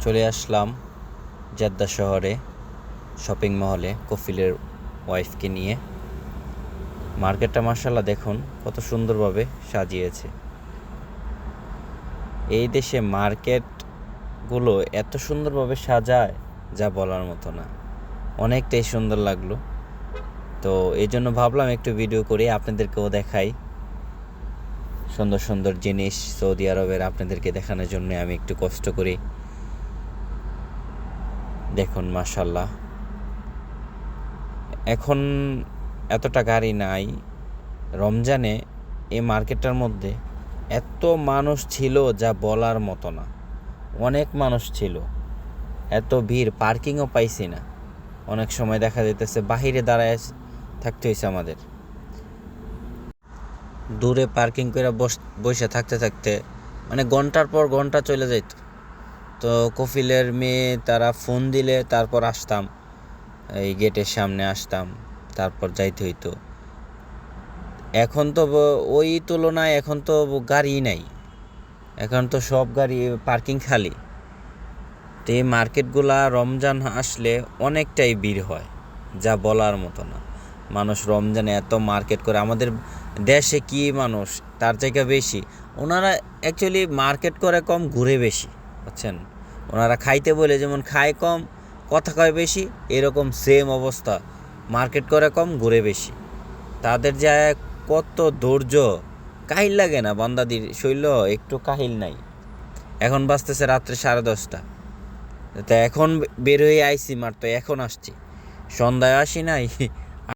চলে আসলাম জেদ্দা শহরে শপিং মহলে কফিলের ওয়াইফকে নিয়ে। মার্কেটটা মাশাআল্লাহ দেখুন কত সুন্দরভাবে সাজিয়েছে। এই দেশে মার্কেটগুলো এত সুন্দরভাবে সাজায় যা বলার মতো না, অনেকটাই সুন্দর লাগলো। তো এই জন্য ভাবলাম একটু ভিডিও করে আপনাদেরকেও দেখাই। সুন্দর সুন্দর জিনিস সৌদি আরবের আপনাদেরকে দেখানোর জন্য আমি একটু কষ্ট করি। দেখুন মাশাআল্লাহ, এখন এতটা গাড়ি নাই। রমজানে এই মার্কেটটার মধ্যে এত মানুষ ছিল যা বলার মতো না, অনেক মানুষ ছিল, এত ভিড়, পার্কিংও পাইছি না। অনেক সময় দেখা যাইতেছে বাহিরে দাঁড়ায় থাকতে হয়েছে আমাদের, দূরে পার্কিং করে বসে থাকতে থাকতে মানে ঘন্টার পর ঘন্টা চলে যাইত। তো কফিলের মেয়ে তারা ফোন দিলে তারপর আসতাম, এই গেটের সামনে আসতাম, তারপর যাইতে হইতো। এখন তো ওই তুলনায় এখন তো গাড়ি নাই, এখন তো সব গাড়ি পার্কিং খালি। তো এই মার্কেটগুলা রমজান আসলে অনেকটাই ভিড় হয় যা বলার মতো না। মানুষ রমজানে এত মার্কেট করে, আমাদের দেশে কি মানুষ তার থেকে বেশি। ওনারা অ্যাকচুয়ালি মার্কেট করে কম, ঘুরে বেশি, বুঝছেন। ওনারা খাইতে বলে যেমন খায় কম, কথা কয় বেশি, এরকম সেম অবস্থা। মার্কেট করে কম, ঘুরে বেশি। তাদের যে কত ধৈর্য, কাহিল লাগে না বান্দাদির শৈল, একটু কাহিল নাই। এখন বাজতেছে রাত্রে 10:30। তা এখন বের হয়ে আইছি মাত্র, এখন আসছি, সন্ধ্যায় আসি নাই।